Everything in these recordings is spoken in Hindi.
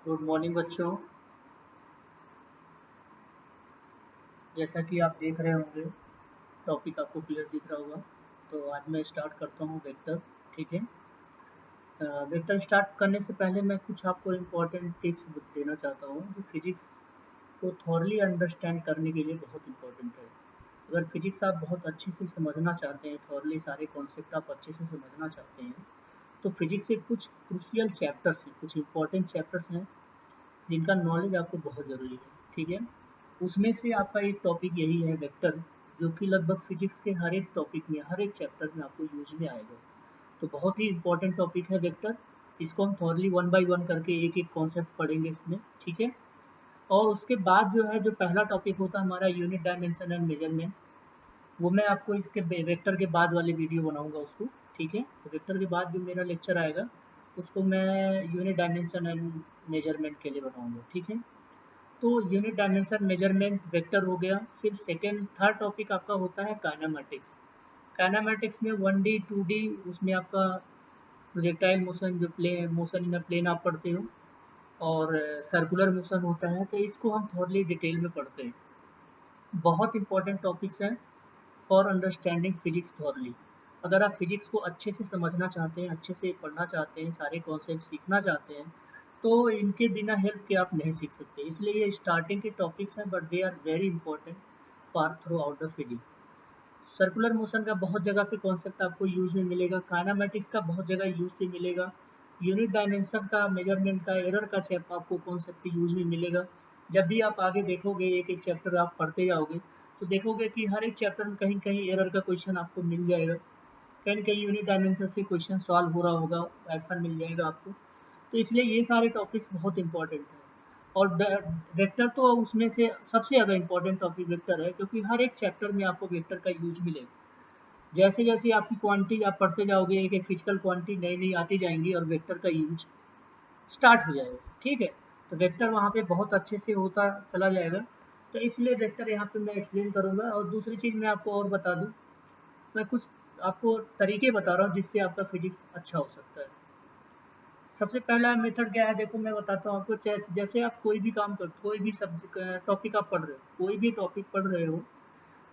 गुड मॉर्निंग बच्चों। जैसा कि आप देख रहे होंगे, टॉपिक आपको क्लियर दिख रहा होगा। तो आज मैं स्टार्ट करता हूँ वेक्टर। ठीक है। वेक्टर स्टार्ट करने से पहले मैं कुछ आपको इम्पोर्टेंट टिप्स देना चाहता हूँ जो फिजिक्स को थॉरली अंडरस्टैंड करने के लिए बहुत इम्पोर्टेंट है। अगर फिजिक्स आप बहुत अच्छे से समझना चाहते हैं, थॉरली सारे कॉन्सेप्ट आप अच्छे से समझना चाहते हैं, तो फिजिक्स के कुछ क्रूशियल चैप्टर्स हैं, कुछ इंपॉर्टेंट चैप्टर्स हैं जिनका नॉलेज आपको बहुत ज़रूरी है। ठीक है। उसमें से आपका एक टॉपिक यही है वेक्टर, जो कि लगभग फिजिक्स के हर एक टॉपिक में, हर एक चैप्टर में आपको यूज में आएगा। तो बहुत ही इंपॉर्टेंट टॉपिक है वेक्टर। इसको हम थॉरली वन बाय वन करके एक एक कॉन्सेप्ट पढ़ेंगे इसमें। ठीक है। और उसके बाद जो है, जो पहला टॉपिक होता है हमारा यूनिट डायमेंशन एंड मेजरमेंट, वो मैं आपको इसके वेक्टर के बाद वाले वीडियो बनाऊंगा उसको। ठीक है। तो वेक्टर के बाद जो मेरा लेक्चर आएगा उसको मैं यूनिट डायमेंशन एंड मेजरमेंट के लिए बनाऊंगा। ठीक है। तो यूनिट डायमेंशन मेजरमेंट वेक्टर हो गया। फिर सेकेंड थर्ड टॉपिक आपका होता है काइनेमैटिक्स। काइनेमैटिक्स में 1D 2D, उसमें आपका प्रोजेक्टाइल मोशन, जो play motion in a plane आप पढ़ते हो, और सर्कुलर मोशन होता है। तो इसको हम थोड़ी डिटेल में पढ़ते हैं। बहुत इंपॉर्टेंट टॉपिक्स हैं फॉर अंडरस्टैंडिंग फिजिक्स थॉरली। अगर आप फिजिक्स को अच्छे से समझना चाहते हैं, अच्छे से पढ़ना चाहते हैं, सारे कॉन्सेप्ट सीखना चाहते हैं, तो इनके बिना हेल्प के आप नहीं सीख सकते। इसलिए ये स्टार्टिंग के टॉपिक्स हैं, but they are very important for throughout the physics. Circular motion का बहुत जगह पे कॉन्सेप्ट आपको यूज में मिलेगा, काइनेमैटिक्स का बहुत जगह यूज में मिलेगा, यूनिट डायमेंशन का, मेजरमेंट का, एरर का चैप्टर आपको कॉन्सेप्ट यूज में मिलेगा। जब भी आप आगे देखोगे, एक एक चैप्टर आप पढ़ते जाओगे, तो देखोगे कि हर एक चैप्टर में कहीं कहीं एरर का क्वेश्चन आपको मिल जाएगा, कहीं न कहीं यूनिट डायमेंशन से क्वेश्चन सॉल्व हो रहा होगा, ऐसा मिल जाएगा आपको। तो इसलिए ये सारे टॉपिक्स बहुत इंपॉर्टेंट हैं। और वेक्टर तो उसमें से सबसे ज़्यादा इंपॉर्टेंट टॉपिक वेक्टर है, क्योंकि हर एक चैप्टर में आपको वेक्टर का यूज मिलेगा। जैसे जैसे आपकी क्वांटिटी आप पढ़ते जाओगे, एक एक फिजिकल क्वांटिटी नई नई आती जाएंगी और वेक्टर का यूज स्टार्ट हो जाएगा। ठीक है। तो वेक्टर वहाँ पे बहुत अच्छे से होता चला जाएगा। तो इसलिए वेक्टर यहाँ पे मैं एक्सप्लेन करूँगा। और दूसरी चीज़ मैं आपको और बता दूँ, मैं कुछ आपको तरीके बता रहा हूँ जिससे आपका फिजिक्स अच्छा हो सकता है। सबसे पहला मेथड क्या है, देखो मैं बताता हूँ आपको। जैसे जैसे आप कोई भी काम कर, कोई भी सब्जेक्ट टॉपिक आप पढ़ रहे हो, कोई भी टॉपिक पढ़ रहे हो,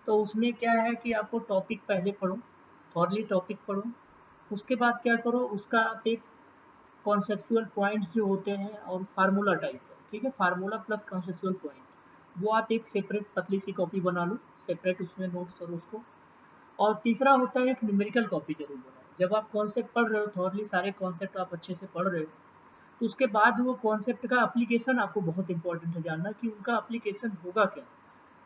तो उसमें क्या है कि आपको टॉपिक पहले पढ़ो, थॉरली टॉपिक पढ़ो। उसके बाद क्या करो, उसका आप एक कॉन्सेप्चुअल पॉइंट्स जो होते हैं और फार्मूला टाइप का, ठीक है, फार्मूला प्लस कॉन्सेप्चुअल पॉइंट, वो आप एक सेपरेट पतली सी कॉपी बना लो, सेपरेट उसमें नोट्स करो उसको। और तीसरा होता है एक न्यूमेरिकल कॉपी जरूर बनाओ। जब आप कॉन्सेप्ट पढ़ रहे हो, थॉरली सारे कॉन्सेप्ट आप अच्छे से पढ़ रहे हो, तो उसके बाद वो कॉन्सेप्ट का एप्लीकेशन आपको बहुत इंपॉर्टेंट है जानना कि उनका एप्लीकेशन होगा क्या।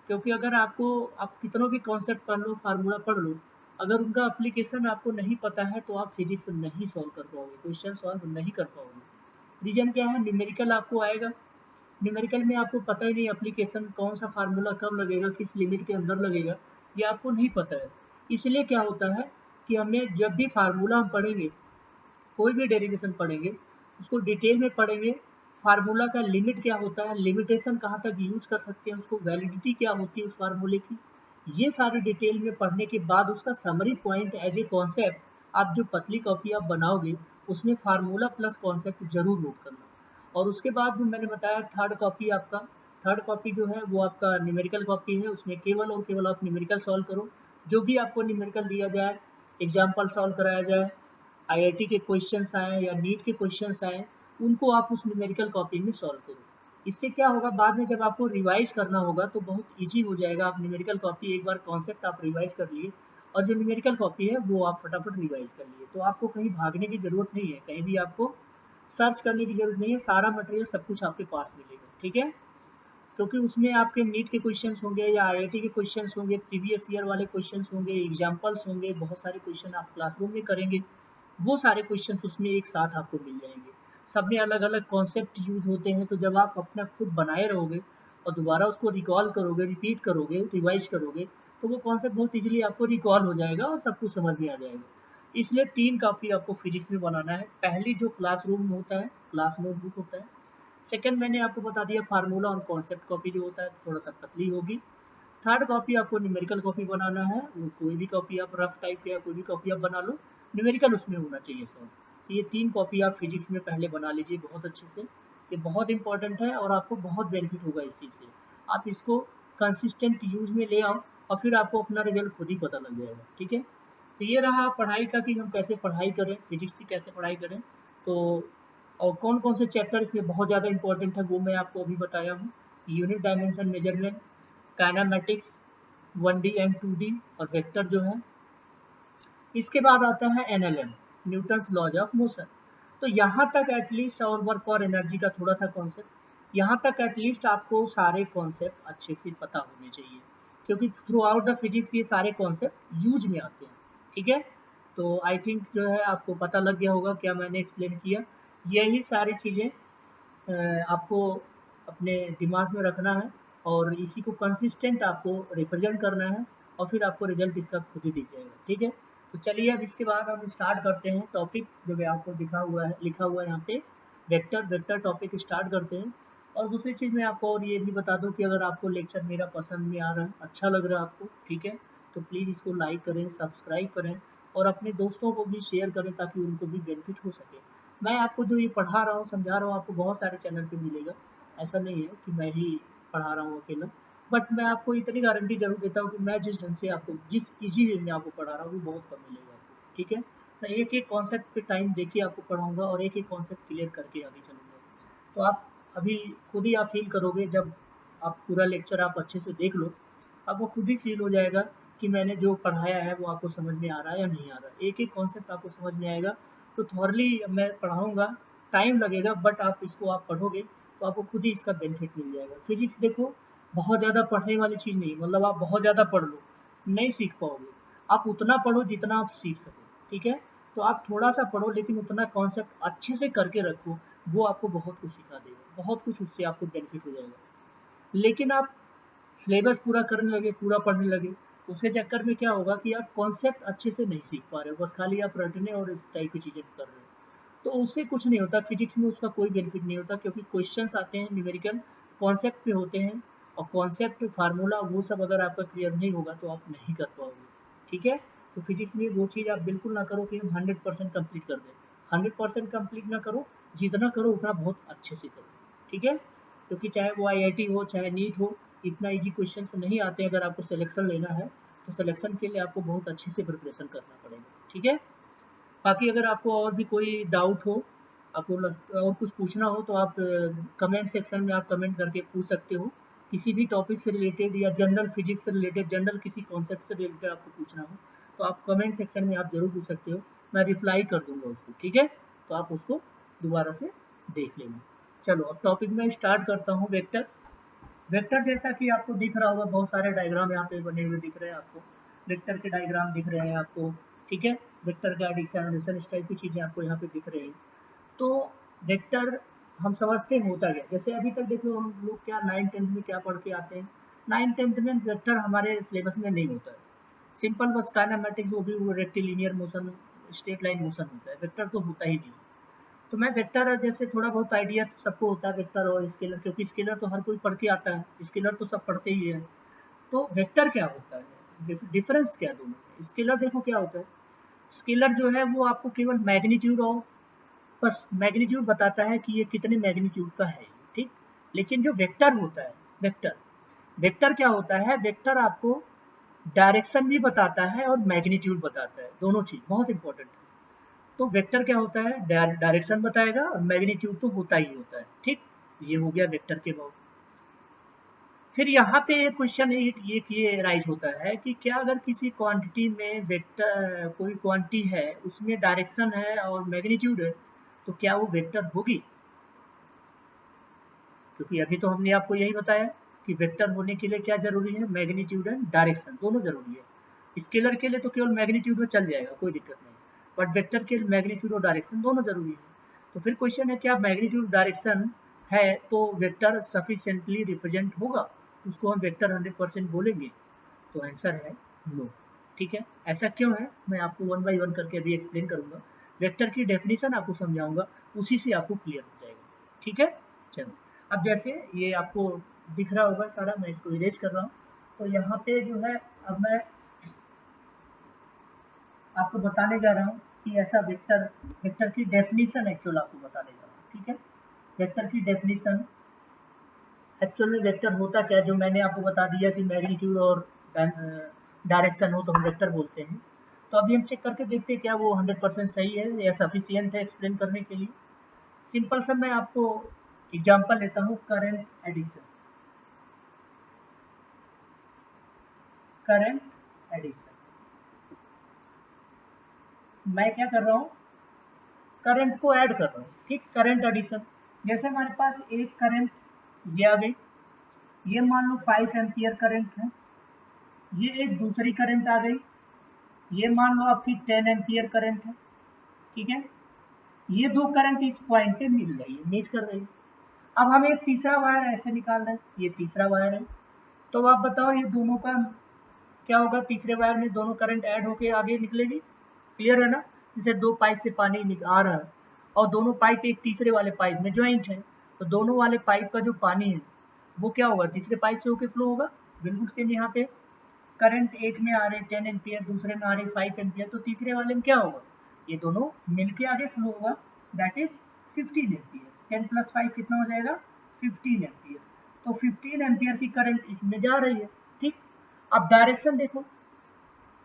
क्योंकि अगर आपको, आप कितनों भी कॉन्सेप्ट पढ़ लो, फार्मूला पढ़ लो, अगर उनका एप्लीकेशन आपको नहीं पता है तो आप फिजिक्स नहीं सॉल्व कर पाओगे, क्वेश्चन सॉल्व नहीं कर पाओगे। रीजन क्या है, न्यूमेरिकल आपको आएगा, न्यूमेरिकल में आपको पता ही नहीं एप्लीकेशन कौन सा फार्मूला कब लगेगा, किस लिमिट के अंदर लगेगा, ये आपको नहीं पता है। इसलिए क्या होता है कि हमें जब भी फार्मूला हम पढ़ेंगे, कोई भी डेरिवेशन पढ़ेंगे, उसको डिटेल में पढ़ेंगे। फार्मूला का लिमिट क्या होता है, लिमिटेशन कहाँ तक यूज कर सकते हैं उसको, वैलिडिटी क्या होती है उस फार्मूले की, ये सारी डिटेल में पढ़ने के बाद उसका summary point as a concept, आप जो पतली कॉपी आप बनाओगे, उसमें फार्मूला प्लस कॉन्सेप्ट जरूर नोट करना। और उसके बाद जो मैंने बताया, थर्ड कॉपी आपका, थर्ड कॉपी जो है वो आपका न्यूमेरिकल कॉपी है। उसमें केवल और केवल आप न्यूमेरिकल सॉल्व करो। जो भी आपको न्यूमेरिकल दिया जाए, एग्जाम्पल सॉल्व कराया जाए, आईआईटी के क्वेश्चंस आए या नीट के क्वेश्चंस आए, उनको आप उस न्यूमेरिकल कॉपी में सॉल्व करो। इससे क्या होगा, बाद में जब आपको रिवाइज करना होगा तो बहुत ईजी हो जाएगा। आप न्यूमेरिकल कॉपी, एक बार कॉन्सेप्ट आप रिवाइज कर लिए, और जो न्यूमेरिकल कॉपी है वो आप फटाफट रिवाइज कर लिए, तो आपको कहीं भागने की जरूरत नहीं है, कहीं भी आपको सर्च करने की जरूरत नहीं है, सारा मटेरियल सब कुछ आपके पास मिलेगा। ठीक है। क्योंकि उसमें आपके नीट के क्वेश्चंस होंगे या आईआईटी के क्वेश्चंस होंगे, प्रीवियस ईयर वाले क्वेश्चंस होंगे, एग्जाम्पल्स होंगे, बहुत सारे क्वेश्चन आप क्लासरूम में करेंगे, वो सारे क्वेश्चंस उसमें एक साथ आपको मिल जाएंगे। सब में अलग अलग कॉन्सेप्ट यूज होते हैं, तो जब आप अपना खुद बनाए रहोगे और दोबारा उसको रिकॉल करोगे, रिपीट करोगे, रिवाइज करोगे, तो वो कॉन्सेप्ट बहुत इजीली आपको रिकॉल हो जाएगा और सब कुछ समझ में आ जाएगा। इसलिए 3 कॉपी आपको फिजिक्स में बनाना है। पहली जो क्लासरूम में होता है, क्लास नोटबुक होता है। सेकंड मैंने आपको बता दिया, फार्मूला और कॉन्सेप्ट कॉपी जो होता है थोड़ा सा पतली होगी। थर्ड कॉपी आपको न्यूमेरिकल कॉपी बनाना है, वो कोई भी कॉपी आप रफ टाइप या कोई भी कॉपी आप बना लो, न्यूमेरिकल उसमें होना चाहिए सॉल्व। तो ये 3 कॉपी आप फिजिक्स में पहले बना लीजिए बहुत अच्छे से। ये बहुत इंपॉर्टेंट है और आपको बहुत बेनिफिट होगा इस चीज़ से। आप इसको कंसिस्टेंट यूज में ले आओ और फिर आपको अपना रिजल्ट खुद ही पता लग जाएगा। ठीक है, तो ये रहा पढ़ाई का कि हम कैसे पढ़ाई करें, फिजिक्स की कैसे पढ़ाई करें। तो और कौन कौन से चैप्टर इसमें बहुत ज़्यादा इंपॉर्टेंट है वो मैं आपको अभी बताया हूँ। Unit dimension measurement, kinematics, 1D and 2D और वेक्टर जो है। इसके बाद आता है NLM, Newton's laws of motion. तो यहाँ तक एटलीस्ट, और वर्क और एनर्जी का थोड़ा सा कॉन्सेप्ट, यहाँ तक एटलीस्ट आपको सारे कॉन्सेप्ट अच्छे से पता होने चाहिए, क्योंकि थ्रू आउट द फिजिक्स ये सारे कॉन्सेप्ट यूज में आते हैं। ठीक है, तो आई थिंक जो है आपको पता लग गया होगा क्या मैंने एक्सप्लेन किया। यही सारी चीज़ें आपको अपने दिमाग में रखना है और इसी को कंसिस्टेंट आपको रिप्रेजेंट करना है और फिर आपको रिजल्ट इसका खुद ही दिख जाएगा। ठीक है, तो चलिए अब इसके बाद हम स्टार्ट करते हैं टॉपिक जो भी आपको दिखा हुआ है, लिखा हुआ है यहाँ पे, वेक्टर टॉपिक स्टार्ट करते हैं। और दूसरी चीज़ मैं आपको और ये भी बता दूं कि अगर आपको लेक्चर मेरा पसंद में आ रहा है, अच्छा लग रहा है आपको, ठीक है, तो प्लीज़ इसको लाइक करें, सब्सक्राइब करें और अपने दोस्तों को भी शेयर करें ताकि उनको भी बेनिफिट हो सके। मैं आपको जो ये पढ़ा रहा हूँ, समझा रहा हूँ, आपको बहुत सारे चैनल पे मिलेगा। ऐसा नहीं है कि मैं ही पढ़ा रहा हूँ अकेला, बट मैं आपको इतनी गारंटी जरूर देता हूँ कि मैं जिस ढंग से आपको, जिस इजी वे में आपको पढ़ा रहा हूँ, वो बहुत कम मिलेगा आपको। ठीक है, मैं एक एक कॉन्सेप्ट पे टाइम देके आपको पढ़ाऊंगा और एक एक कॉन्सेप्ट क्लियर करके आगे चलूंगा। तो आप अभी खुद ही आप फील करोगे, जब आप पूरा लेक्चर आप अच्छे से देख लो, आपको खुद ही फील हो जाएगा कि मैंने जो पढ़ाया है वो आपको समझ में आ रहा है या नहीं आ रहा है। एक एक कॉन्सेप्ट आपको समझ में आएगा। तो थॉरली मैं पढ़ाऊंगा, टाइम लगेगा, बट आप इसको आप पढ़ोगे तो आपको खुद ही इसका बेनिफिट मिल जाएगा। फिजिक्स देखो, बहुत ज़्यादा पढ़ने वाली चीज़ नहीं, मतलब आप बहुत ज़्यादा पढ़ लो नहीं सीख पाओगे। आप उतना पढ़ो जितना आप सीख सको। ठीक है, तो आप थोड़ा सा पढ़ो लेकिन उतना कॉन्सेप्ट अच्छे से करके रखो, वो आपको बहुत कुछ सिखा देगा, बहुत कुछ उससे आपको बेनिफिट हो जाएगा। लेकिन आप सिलेबस पूरा करने लगे, पूरा पढ़ने लगे, उसके चक्कर में क्या होगा कि आप कॉन्सेप्ट अच्छे से नहीं सीख पा रहे हो, बस खाली आप रटने और इस टाइप की चीज़ें कर रहे हो, तो उससे कुछ नहीं होता। फिजिक्स में उसका कोई बेनिफिट नहीं होता, क्योंकि क्वेश्चंस आते हैं न्यूमेरिकल, कॉन्सेप्ट पे होते हैं, और कॉन्सेप्ट फार्मूला वो सब अगर आपका क्लियर नहीं होगा तो आप नहीं कर पाओगे। ठीक है, तो फिजिक्स में वो चीज़ आप बिल्कुल ना करो कि हम 100% कंप्लीट कर दें। 100% कंप्लीट ना करो, जितना करो उतना बहुत अच्छे से करो। ठीक है, क्योंकि चाहे वो IIT हो चाहे नीट हो, इतना इजी क्वेश्चन नहीं आते। अगर आपको सिलेक्शन लेना है तो सिलेक्शन के लिए आपको बहुत अच्छे से प्रिपरेशन करना पड़ेगा। ठीक है, बाकी अगर आपको और भी कोई डाउट हो, आपको और कुछ पूछना हो तो आप कमेंट सेक्शन में आप कमेंट करके पूछ सकते हो। किसी भी टॉपिक से रिलेटेड या जनरल फिजिक्स से रिलेटेड, जनरल किसी कॉन्सेप्ट से रिलेटेड आपको पूछना हो तो आप कमेंट सेक्शन में आप जरूर पूछ सकते हो, मैं रिप्लाई कर दूंगा उसको। ठीक है, तो आप उसको दोबारा से देख लेना। चलो अब टॉपिक में स्टार्ट करता हूँ। वेक्टर, वेक्टर जैसा कि आपको दिख रहा होगा, बहुत सारे डायग्राम यहाँ पे बने हुए दिख रहे हैं आपको, वेक्टर के डायग्राम दिख रहे हैं आपको। ठीक है, वेक्टर का एडिशन एडिशन इस टाइप की चीज़ें आपको यहाँ पे दिख रही हैं। तो वेक्टर हम समझते हैं होता क्या, जैसे अभी तक देखो हम लोग क्या 9th 10th में क्या पढ़ के आते हैं। 9th 10th में वेक्टर हमारे सिलेबस में नहीं होता है। सिंपल बस काइनेमेटिक्स, वो भी वो rectilinear motion, straight line motion होता है, वेक्टर तो होता ही नहीं। तो मैं वेक्टर जैसे थोड़ा बहुत आइडिया तो सबको होता है, वेक्टर और स्केलर, क्योंकि स्केलर तो हर कोई पढ़ के आता है, स्केलर तो सब पढ़ते ही है। तो वेक्टर क्या होता है, डिफरेंस क्या दोनों में। स्केलर देखो क्या होता है, स्केलर जो है वो आपको केवल मैग्नीट्यूड और बस मैग्नीट्यूड बताता है कि ये कितने मैग्नीट्यूड का है, ठीक। लेकिन जो वेक्टर होता है, वेक्टर, वेक्टर क्या होता है, वेक्टर आपको डायरेक्शन भी बताता है और मैग्नीट्यूड बताता है, दोनों चीज बहुत इंपॉर्टेंट है। तो वेक्टर क्या होता है, डायरेक्शन बताएगा और मैग्नीट्यूड तो होता ही होता है, ठीक। ये हो गया वेक्टर के बहुत। फिर यहाँ पे एक क्वेश्चन ये राइज होता है कि क्या अगर किसी क्वांटिटी में वेक्टर, कोई क्वांटिटी है उसमें डायरेक्शन है और मैग्नीट्यूड है, तो क्या वो वेक्टर होगी। क्योंकि अभी तो हमने आपको यही बताया कि वेक्टर होने के लिए क्या जरूरी है, मैग्नीट्यूड एंड डायरेक्शन दोनों जरूरी है। स्केलर के लिए तो केवल मैग्नीट्यूड में चल जाएगा, कोई दिक्कत नहीं, बट वेक्टर के लिए मैग्नीट्यूड और डायरेक्शन दोनों जरूरी है। तो फिर क्वेश्चन है क्या मैग्नीट्यूड डायरेक्शन है तो वेक्टर सफिशिएंटली रिप्रेजेंट होगा, उसको हम वेक्टर 100% बोलेंगे। तो आंसर है नो। ठीक है, ऐसा क्यों है मैं आपको वन बाय वन करके अभी एक्सप्लेन करूंगा, वेक्टर की डेफिनेशन आपको समझाऊंगा, उसी से आपको क्लियर हो जाएगा। ठीक है, चलो अब जैसे ये आपको दिख रहा होगा सारा, मैं इसको इरेज कर रहा हूँ। तो यहाँ पे जो है अब मैं आपको बताने जा रहा हूँ कि ऐसा वेक्टर, वेक्टर की डेफिनेशन एक्चुअल आपको बताने जा रहा हूँ। ठीक है, वेक्टर की डेफिनेशन, एक्चुअल में वेक्टर होता क्या, जो मैंने आपको बता दिया कि मैग्नीट्यूड और डायरेक्शन हो तो हम वेक्टर बोलते हैं। तो अभी हम चेक करके देखते हैं क्या वो 100% सही है या सफिशिएंट है एक्सप्लेन करने के लिए। सिंपल सा मैं आपको एग्जांपल लेता हूँ, करंट एडिशन। करंट एडिशन मैं क्या कर रहा हूँ, करंट को ऐड कर रहा हूँ, ठीक। करंट एडिशन, जैसे हमारे पास एक करंट ये आ गई, ये मान लो 5 एम्पियर करंट है, ये एक दूसरी करंट आ गई, ये मान लो आपकी 10 एम्पियर करंट है, ठीक है। ये दो करंट इस पॉइंट पे मिल रही है, मीट कर रही है। अब हमें एक तीसरा वायर ऐसे निकालना है, ये तीसरा वायर है। तो आप बताओ ये दोनों का क्या होगा, तीसरे वायर में दोनों करंट ऐड होके आगे निकलेगी, क्लियर है ना। जैसे दो पाइप से पानी आ रहा है और दोनों पाइप एक तीसरे वाले पाइप में ज्वाइंट है, तो दोनों वाले पाइप का जो पानी है वो क्या होगा, तीसरे पाइप से होके फ्लो होगा। बिल्कुल सेम यहाँ पे करंट एक में आ रहे 10 एम्पियर, दूसरे में आ रहे 5 एम्पियर, तो तीसरे वाले में क्या होगा, ये दोनों मिलके आगे फ्लो होगा, दैट इज 15 एम्पियर। 10 + 5 कितना हो जाएगा, 15 एम्पियर। तो 15 एम्पियर की करंट इसमें जा रही है, ठीक। अब डायरेक्शन देखो,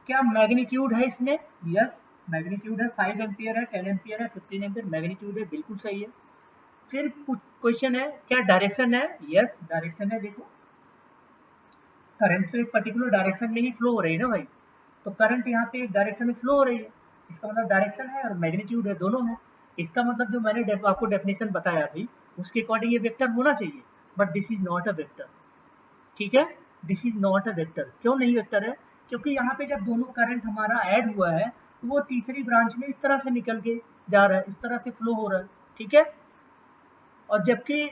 क्या मैग्नीट्यूड है इसमें, यस मैग्नीट्यूड है, 5 एम्पियर है, 10 एम्पियर है, 15 एम्पियर, मैग्नीट्यूड है, बिल्कुल सही है। फिर क्वेश्चन है क्या डायरेक्शन है, यस डायरेक्शन है। देखो करंट तो एक पर्टिकुलर डायरेक्शन में ही फ्लो हो रही है ना भाई, तो करंट यहाँ पे एक डायरेक्शन में फ्लो हो रही है, इसका मतलब डायरेक्शन है और मैग्नीट्यूड है, दोनों है। इसका मतलब जो मैंने आपको डेफिनेशन बताया अभी, उसके अकॉर्डिंग ये वेक्टर होना चाहिए, but this is not a vector, ठीक है। This is not a vector, क्यों नहीं वेक्टर है, क्योंकि यहाँ पे जब दोनों करंट हमारा ऐड हुआ है तो वो तीसरी ब्रांच में इस तरह से निकल के जा रहा है, इस तरह से फ्लो हो रहा है, ठीक है। और जबकि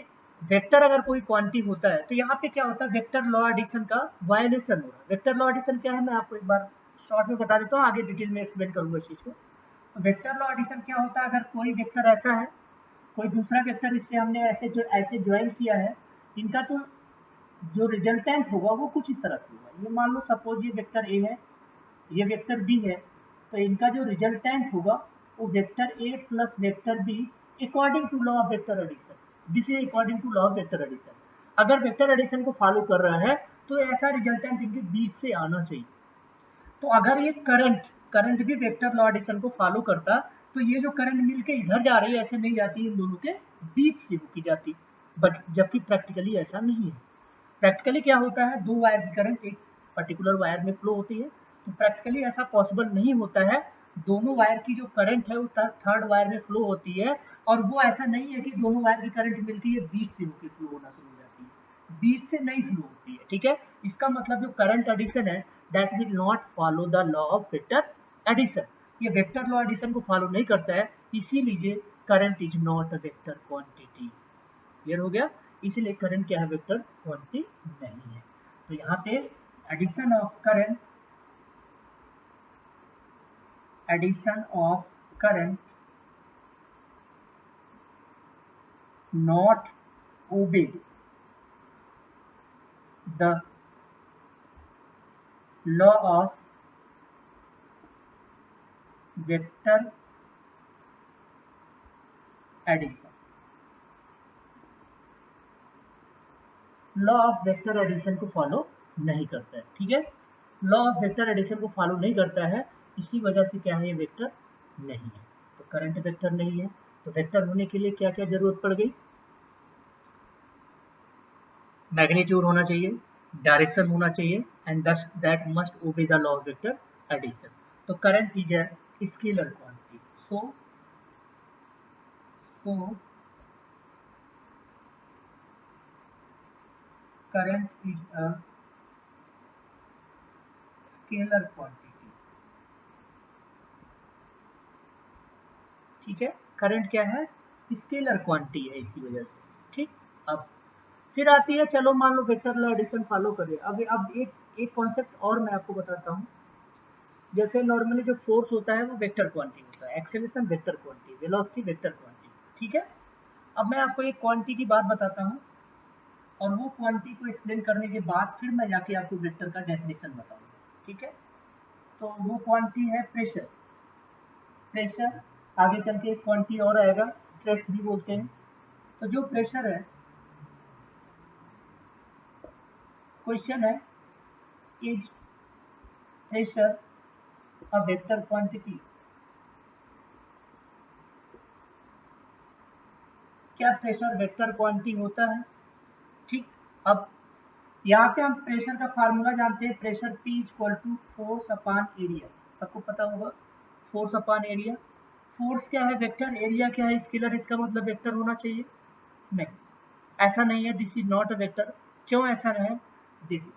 वेक्टर अगर कोई क्वांटिटी होता है तो यहाँ पे क्या होता है, वेक्टर लॉ एडिशन का वायलेशन हो रहा है। वेक्टर लॉ एडिशन क्या है, मैं आपको एक बार शॉर्ट में बता देता हूँ, आगे डिटेल में एक्सप्लेन करूंगा इस चीज को। तो वेक्टर लॉ एडिशन क्या होता है, अगर कोई वेक्टर ऐसा है, कोई दूसरा वेक्टर इससे हमने ऐसे ज्वाइन किया है, इनका तो जो रिजल्टेंट होगा वो कुछ इस तरह से होगा। ये मान लो सपोज ये वेक्टर ए है, ये वेक्टर बी है, तो इनका जो रिजल्टेंट होगा वो vector A plus vector B according to law of vector addition. This is according to law of vector addition. अगर वेक्टर एडिशन को फॉलो कर रहा है तो ऐसा रिजल्टेंट इनके बीच से आना चाहिए। तो अगर ये करंट करंट भी वेक्टर लॉ एडिशन को फॉलो करता, तो ये जो करंट मिलके इधर जा रही है ऐसे नहीं जाती, इन दोनों के बीच से होकी जाती, बट जबकि प्रैक्टिकली ऐसा नहीं है। प्रैक्टिकली क्या होता है, दो वायर की करंट एक पर्टिकुलर वायर में फ्लो होती है, तो प्रैक्टिकली ऐसा पॉसिबल नहीं होता है, दोनों वायर की जो करंट है वो थर्ड वायर में फ्लो होती है। और वो ऐसा नहीं है कि दोनों वायर की करंट मिलती है बीच से होकर फ्लो होना शुरू हो जाती है, बीच से नहीं फ्लो होती है, ठीक है। इसका मतलब जो करंट एडिशन है that will not follow the law of vector addition, ये वेक्टर लॉ एडिशन को फॉलो नहीं करता है, इसीलिए current is not a vector quantity. Clear हो गया, इसीलिए करंट क्या है, वेक्टर क्वांटिटी नहीं है। तो यहाँ पे addition of current, addition of current not obey the law of vector addition. Law of vector addition को फॉलो नहीं करता है, ठीक है। लॉ ऑफ वेक्टर एडिशन को फॉलो नहीं करता है, इसी वजह से क्या है, ये वेक्टर नहीं है। तो करंट वेक्टर नहीं है, तो वेक्टर होने के लिए क्या क्या जरूरत पड़ गई, मैग्नीट्यूड होना चाहिए, डायरेक्शन होना चाहिए, and this that must obey the law of vector addition. तो current is a scalar quantity, so current is a scalar quantity, ठीक है। करंट क्या है, स्केलर क्वांटिटी है, इसी वजह से, ठीक। अब फिर आती है, चलो मान लो वेक्टर लॉ एडिशन फॉलो करें, अब एक कॉन्सेप्ट और मैं आपको बताता हूँ। जैसे नॉर्मली जो फोर्स होता है वो वेक्टर क्वांटिटी होता है, acceleration vector quantity, velocity vector quantity, ठीक है। अब मैं आपको एक क्वांटिटी की बात बताता हूँ, और वो क्वांटिटी को एक्सप्लेन करने के बाद फिर मैं जाके आपको वेक्टर का डेफिनेशन बताऊंगा, ठीक है। तो वो क्वांटिटी है प्रेशर। प्रेशर, आगे चल के एक क्वांटिटी और आएगा, स्ट्रेस भी बोलते हैं, तो जो प्रेशर है, क्वेश्चन है, is pressure a vector quantity? क्या प्रेशर वेक्टर क्वांटिटी होता है? ठीक, अब यहाँ पे हम प्रेशर का फार्मूला जानते हैं, pressure P equal to force upon area, सबको पता होगा, फोर्स अपॉन एरिया। फोर्स क्या है वेक्टर, एरिया क्या है स्केलर, इसका मतलब वेक्टर होना चाहिए? नहीं, ऐसा नहीं है, this is not a vector. क्यों ऐसा है देखिए,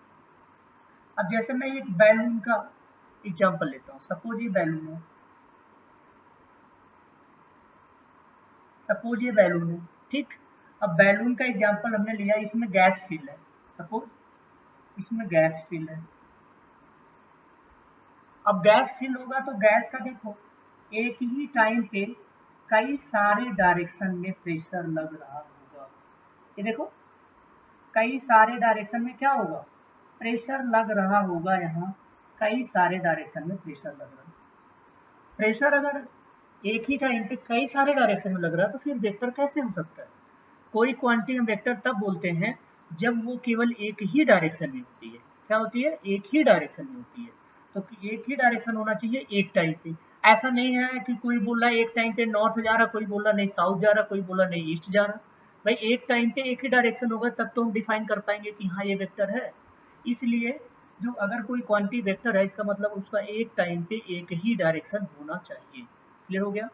अब जैसे मैं एक बैलून का एग्जांपल लेता हूँ, सपोज ये बैलून है, सपोज ये बैलून है, ठीक। अब बैलून का एग्जांपल हमने लिया, इसमें गैस फिल है, सपोज इसमें गैस फिल है। अब गैस फिल होगा तो गैस का देखो एक ही टाइम पे कई सारे डायरेक्शन में प्रेशर लग रहा होगा। ये देखो कई सारे डायरेक्शन में क्या होगा, प्रेशर लग रहा होगा, यहाँ कई सारे डायरेक्शन में प्रेशर लग रहा है। प्रेशर अगर एक ही टाइम पे कई सारे डायरेक्शन में लग रहा है तो फिर वेक्टर कैसे हो सकता है? कोई क्वांटिटी हम वेक्टर तब बोलते हैं जब वो केवल एक ही डायरेक्शन में होती है। क्या होती है? एक ही डायरेक्शन में होती है। तो एक ही डायरेक्शन होना चाहिए एक टाइम पे। ऐसा नहीं है कि कोई बोल रहा है एक टाइम पे नॉर्थ जा रहा, कोई बोल रहा नहीं साउथ जा रहा, कोई बोल रहा नहीं ईस्ट जा रहा। भाई एक टाइम पे एक ही डायरेक्शन होगा तब तो हम डिफाइन कर पाएंगे कि हाँ ये वेक्टर है। इसलिए जो अगर कोई क्वांटिटी वेक्टर है इसका मतलब उसका एक टाइम पे एक ही डायरेक्शन होना चाहिए। क्लियर हो गया?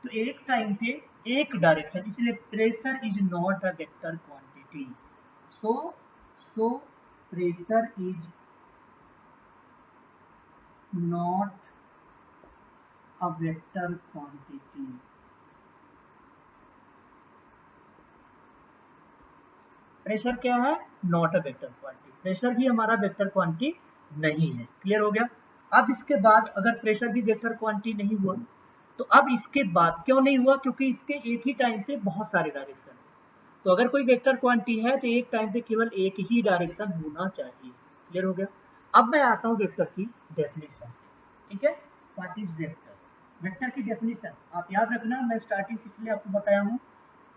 तो एक टाइम पे एक डायरेक्शन, इसलिए pressure is not a vector quantity. So pressure is not a vector quantity. Pressure क्या है? Not a vector quantity. Pressure भी हमारा वेक्टर क्वांटिटी नहीं है। क्लियर हो गया? अब इसके बाद अगर प्रेशर भी वेक्टर क्वांटिटी नहीं हुआ तो अब इसके बाद क्यों नहीं हुआ? क्योंकि इसके एक ही टाइम पे बहुत सारे डायरेक्शन है। तो अगर कोई वेक्टर क्वांटिटी है तो एक टाइम पे केवल एक ही डायरेक्शन होना चाहिए। क्लियर हो गया? अब मैं आता हूँ वेक्टर की डेफिनेशन। ठीक है, व्हाट इज वेक्टर? वेक्टर की डेफिनेशन आप याद रखना, मैं स्टार्टिंग से इसलिए आपको बताया हूँ।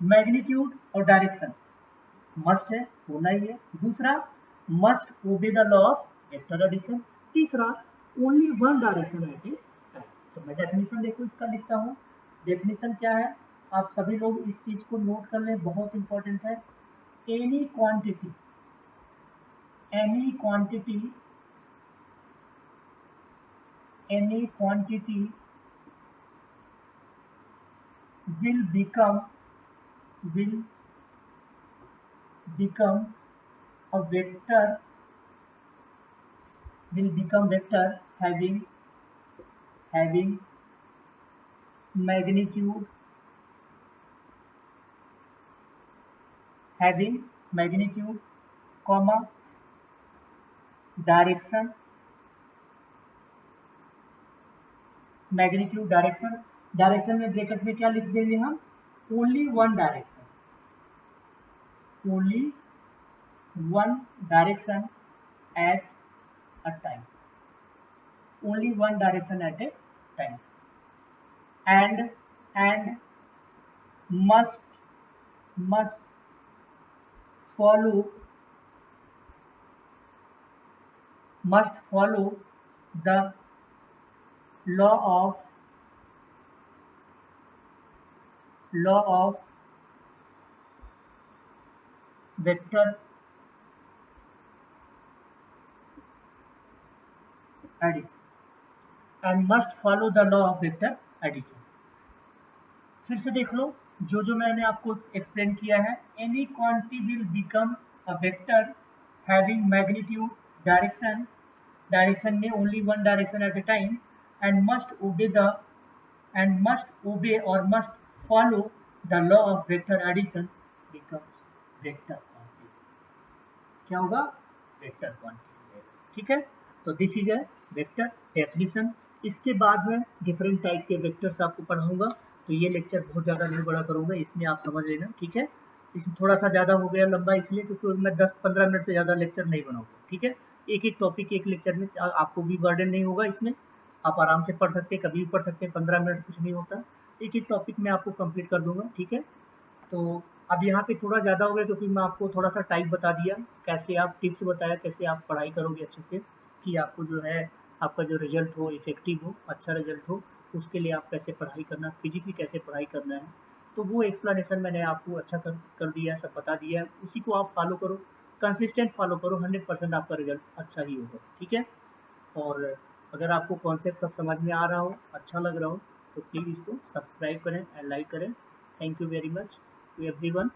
मैग्नीट्यूड और डायरेक्शन मस्ट है, होना ही है। दूसरा, must obey the law of vector addition. तीसरा, only one direction at a time. तो मैं डेफिनेशन देखो इसका लिखता हूँ। डेफिनेशन क्या है? आप सभी लोग इस चीज को नोट कर लें, बहुत इंपॉर्टेंट है। Any quantity, any quantity, any quantity will become a vector, will become vector having magnitude, comma direction, magnitude direction. Direction में ब्रैकेट में क्या लिख देंगे हम? Only one direction, only one direction at a time, only one direction at a time. and must follow the law of vector addition, and must follow the law of vector addition। फिर से देख लो जो जो मैंने आपको एक्सप्लेन किया है। Any quantity will become a vector having magnitude, direction, direction में only one direction at a time, and must obey or must follow the law of vector addition becomes vector quantity। क्या होगा? Vector quantity. ठीक है, तो this is a vector definition. इसके बाद में डिफरेंट टाइप के वेक्टर्स आपको पढ़ाऊंगा, तो ये लेक्चर बहुत ज़्यादा नहीं बड़ा करूंगा, इसमें आप समझ लेना। ठीक है, इसमें थोड़ा सा ज़्यादा हो गया लंबा इसलिए क्योंकि मैं 10-15 मिनट से ज़्यादा लेक्चर नहीं बनाऊंगा। ठीक है, एक एक टॉपिक एक लेक्चर में आपको भी बर्डन नहीं होगा, इसमें आप आराम से पढ़ सकते हैं, कभी भी पढ़ सकते हैं, 15 मिनट कुछ नहीं होता। एक एक टॉपिक में आपको कंप्लीट कर दूंगा। ठीक है, तो अब यहाँ पे थोड़ा ज़्यादा हो गया क्योंकि मैं आपको थोड़ा सा टाइप बता दिया, कैसे आप टिप्स बताया कैसे आप पढ़ाई करोगे अच्छे से, कि आपको जो है आपका जो रिजल्ट हो इफेक्टिव हो, अच्छा रिजल्ट हो, उसके लिए आप कैसे पढ़ाई करना, फिजिक्स की कैसे पढ़ाई करना है। तो वो एक्सप्लेनेशन मैंने आपको अच्छा कर दिया, सब बता दिया है, उसी को आप फॉलो करो, कंसिस्टेंट फॉलो करो, 100% आपका रिजल्ट अच्छा ही होगा, ठीक है। और अगर आपको कॉन्सेप्ट सब समझ में आ रहा हो, अच्छा लग रहा हो, तो प्लीज़ इसको सब्सक्राइब करें एंड लाइक करें। Thank you very much to everyone.